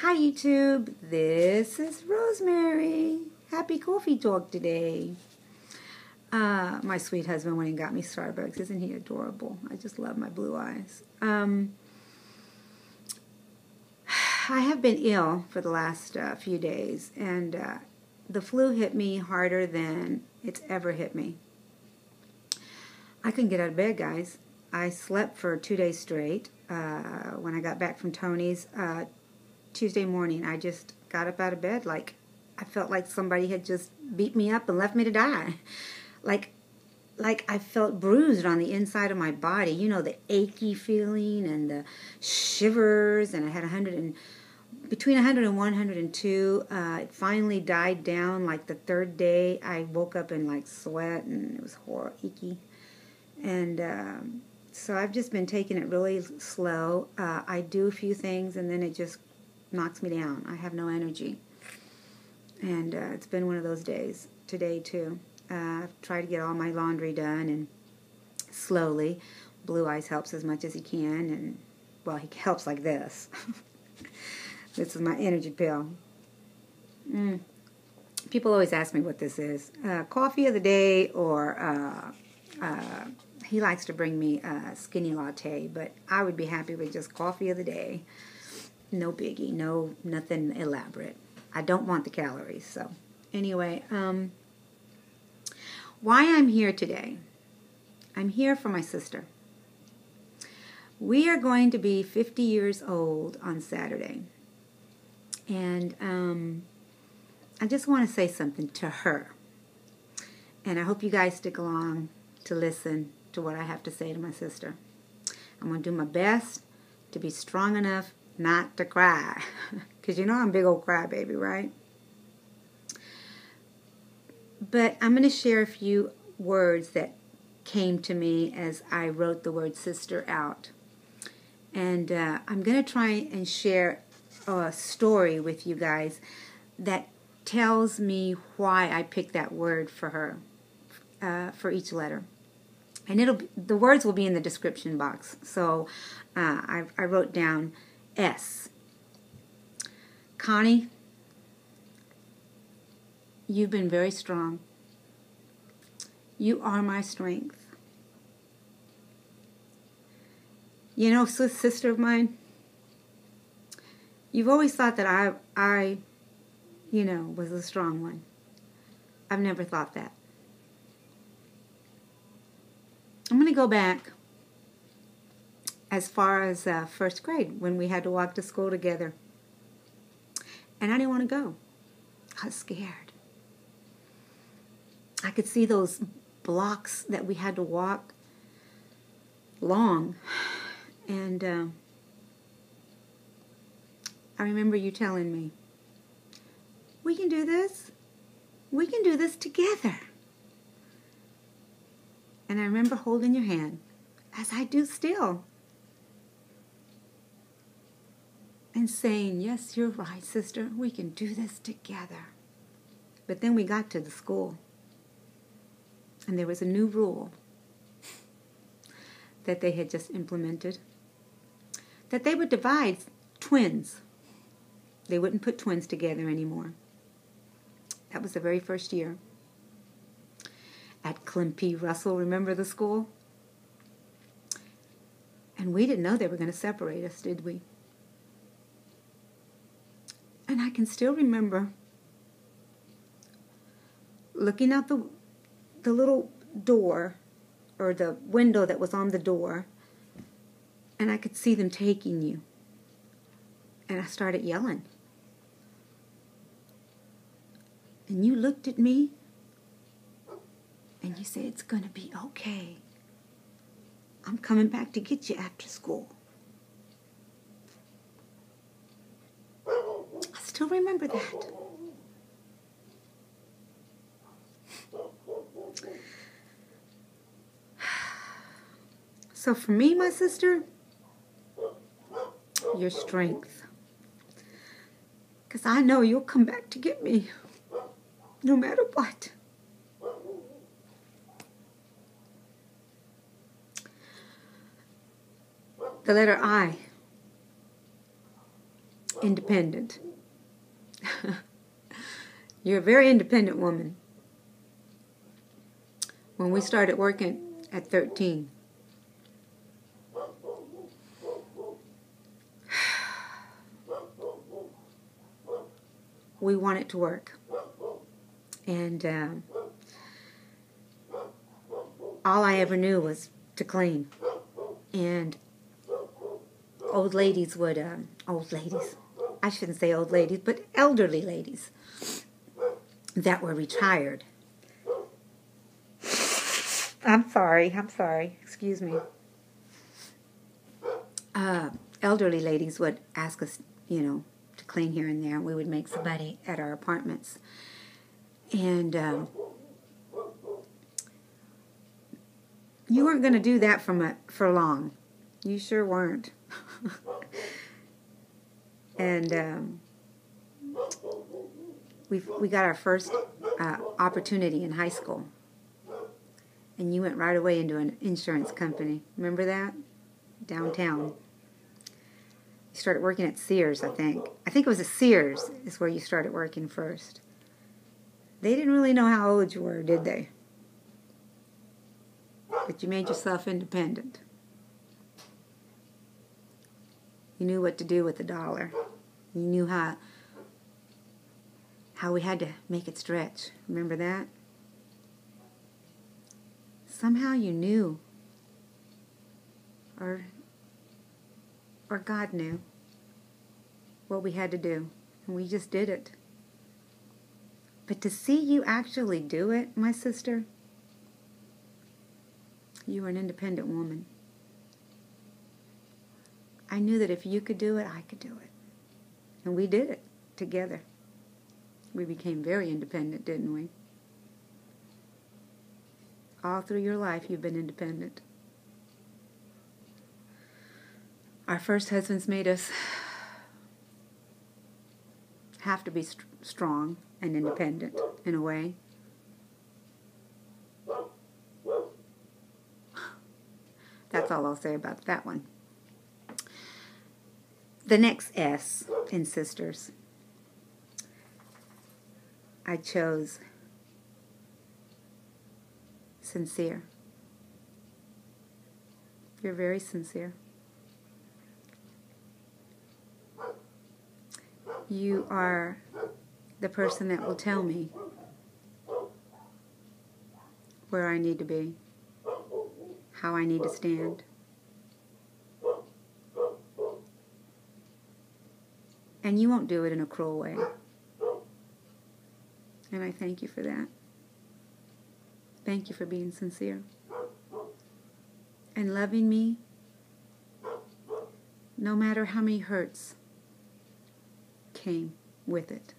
Hi YouTube, this is Rosemary. Happy coffee talk today. My sweet husband went and got me Starbucks. Isn't he adorable? I just love my blue eyes. I have been ill for the last few days, and the flu hit me harder than it's ever hit me. I couldn't get out of bed, guys. I slept for 2 days straight. When I got back from Tony's Tuesday morning, I just got up out of bed like I felt like somebody had just beat me up and left me to die. Like I felt bruised on the inside of my body. You know, the achy feeling and the shivers, and I had between 100 and 102. It finally died down like the third day. I woke up in like sweat, and it was horrible, icky. And so I've just been taking it really slow. I do a few things, and then it just knocks me down. I have no energy. And it's been one of those days today, too. I've tried to get all my laundry done, and slowly. Blue Eyes helps as much as he can, and, well, he helps like this. This is my energy pill. People always ask me what this is. Coffee of the day, or he likes to bring me a skinny latte, but I would be happy with just coffee of the day. No biggie, nothing elaborate. I don't want the calories. So anyway, why I'm here today. I'm here for my sister. We are going to be 50 years old on Saturday. And I just want to say something to her. And I hope you guys stick along to listen to what I have to say to my sister. I'm going to do my best to be strong enough not to cry. Because you know I'm a big old crybaby, right? But I'm going to share a few words that came to me as I wrote the word sister out. And I'm going to try and share a story with you guys that tells me why I picked that word for her, for each letter. And the words will be in the description box. So I wrote down S. Connie, you've been very strong. You are my strength. You know, sister of mine, you've always thought that I was the strong one. I've never thought that. I'm going to go back as far as first grade, when we had to walk to school together. And I didn't want to go. I was scared. I could see those blocks that we had to walk long. And I remember you telling me, we can do this. We can do this together. And I remember holding your hand, as I do still, and saying, yes, you're right, sister. We can do this together. But then we got to the school, and there was a new rule that they had just implemented, that they would divide twins. They wouldn't put twins together anymore. That was the very first year. At Clem P. Russell, remember the school? And we didn't know they were going to separate us, did we? And I can still remember looking out the little door, or the window that was on the door, and I could see them taking you. And I started yelling. And you looked at me, and you said, it's going to be okay. I'm coming back to get you after school. I still remember that. So for me, my sister, your strength. Because I know you'll come back to get me, no matter what. The letter I. independent. You're a very independent woman. When we started working at 13, we wanted to work. And all I ever knew was to clean. And old ladies would, I shouldn't say old ladies, but elderly ladies that were retired. I'm sorry, excuse me. Elderly ladies would ask us, to clean here and there, and we would make some money at our apartments. And you weren't going to do that for long. You sure weren't. And we got our first opportunity in high school. And you went right away into an insurance company. Remember that? Downtown. You started working at Sears, I think. I think it was at Sears is where you started working first. They didn't really know how old you were, did they? But you made yourself independent. You knew what to do with the dollar. You knew how we had to make it stretch. Remember that? Somehow you knew, or God knew what we had to do, and we just did it. But to see you actually do it, my sister, you were an independent woman. I knew that if you could do it, I could do it. And we did it together. We became very independent, didn't we? All through your life, you've been independent. Our first husbands made us have to be strong and independent in a way. That's all I'll say about that one. The next S in sisters, I chose sincere. You're very sincere. You are the person that will tell me where I need to be, how I need to stand. And you won't do it in a cruel way. And I thank you for that. Thank you for being sincere. And loving me, no matter how many hurts came with it.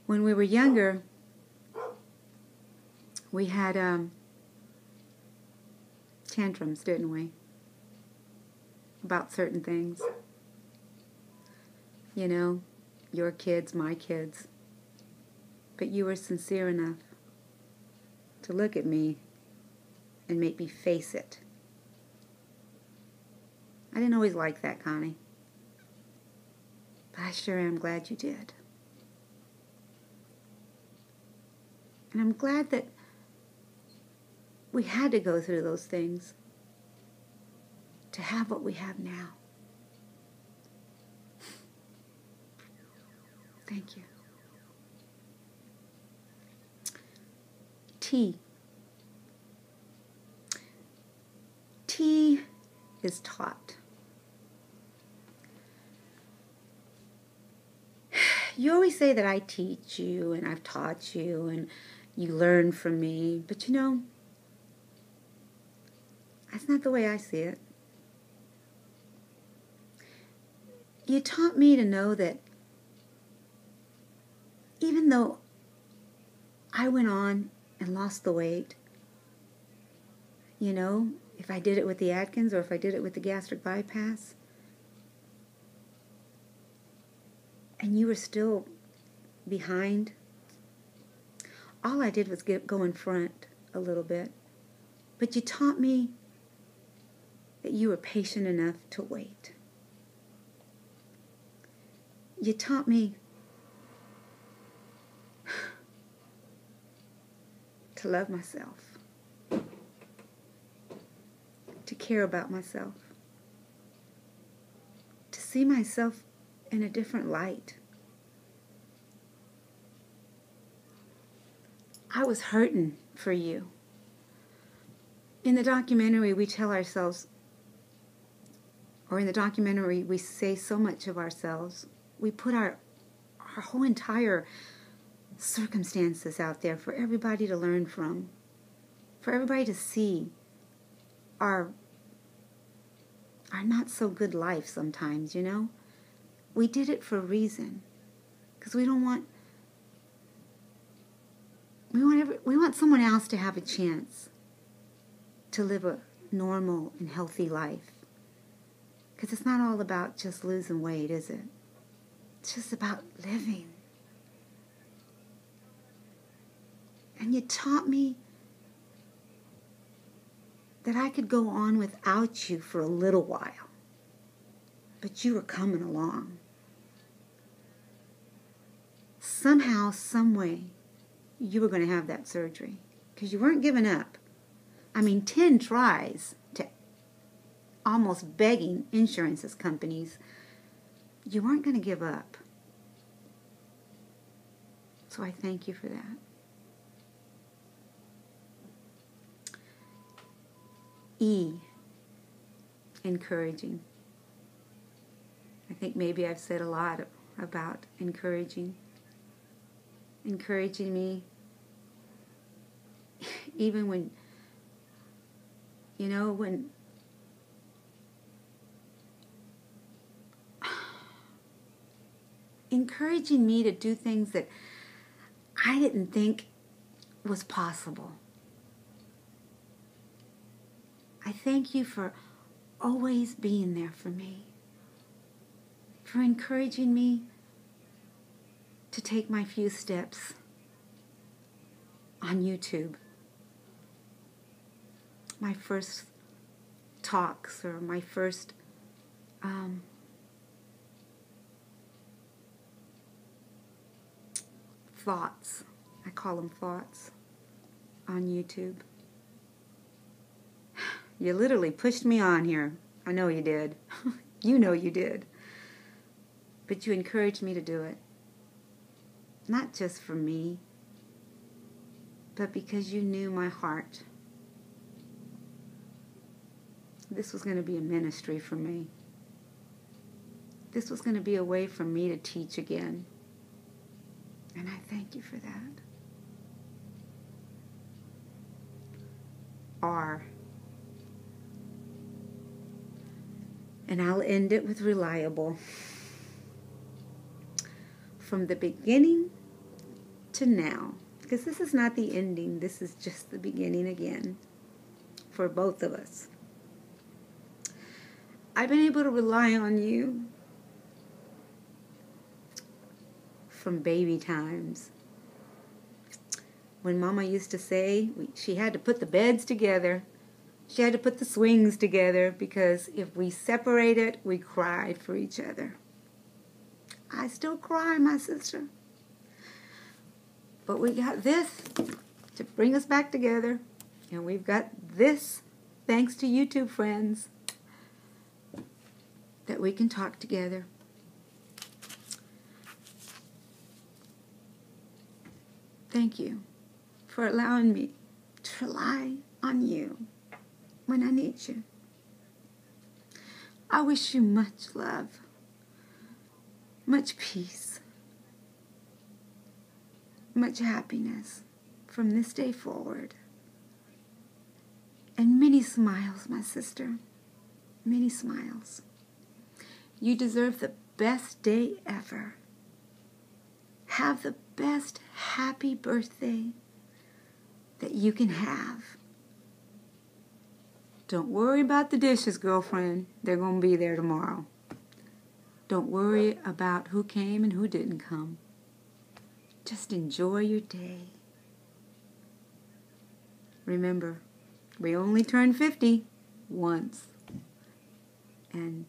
When we were younger, we had tantrums, didn't we? About certain things. You know, your kids, my kids. But you were sincere enough to look at me and make me face it. I didn't always like that, Connie. But I sure am glad you did. And I'm glad that we had to go through those things to have what we have now. Thank you. T. T is taught. You always say that I teach you and I've taught you and you learn from me, but you know, that's not the way I see it. You taught me to know that even though I went on and lost the weight, you know, if I did it with the Atkins or if I did it with the gastric bypass, and you were still behind, all I did was go in front a little bit. But you taught me that you were patient enough to wait. You taught me to love myself, to care about myself, to see myself in a different light. I was hurting for you. In the documentary, we tell ourselves, or in the documentary, we say so much of ourselves. We put our whole entire circumstances out there for everybody to learn from, for everybody to see our not so good life sometimes, you know? We did it for a reason, because we want someone else to have a chance to live a normal and healthy life. Because it's not all about just losing weight, is it? It's just about living. And you taught me that I could go on without you for a little while. But you were coming along. Somehow, some way, you were going to have that surgery. Because you weren't giving up. 10 tries to almost begging insurance companies. You weren't going to give up. So I thank you for that. E, encouraging. I think maybe I've said a lot about encouraging me, even when encouraging me to do things that I didn't think was possible. I thank you for always being there for me, for encouraging me to take my few steps on YouTube. My first talks or my first thoughts. I call them thoughts on YouTube. You literally pushed me on here. I know you did. You know you did. But you encouraged me to do it. Not just for me, but because you knew my heart. This was going to be a ministry for me. This was going to be a way for me to teach again. And I thank you for that. R. And I'll end it with reliable. From the beginning to now. Because this is not the ending. This is just the beginning again. For both of us. I've been able to rely on you. From baby times. When Mama used to say she had to put the beds together. She had to put the swings together because if we separated, we cried for each other. I still cry, my sister. But we got this to bring us back together. And we've got this, thanks to YouTube friends, that we can talk together. Thank you for allowing me to rely on you when I need you. I wish you much love, much peace, much happiness from this day forward. And many smiles, my sister, many smiles. You deserve the best day ever. Have the best happy birthday that you can have. Don't worry about the dishes, girlfriend. They're going to be there tomorrow. Don't worry about who came and who didn't come. Just enjoy your day. Remember, we only turn 50 once. and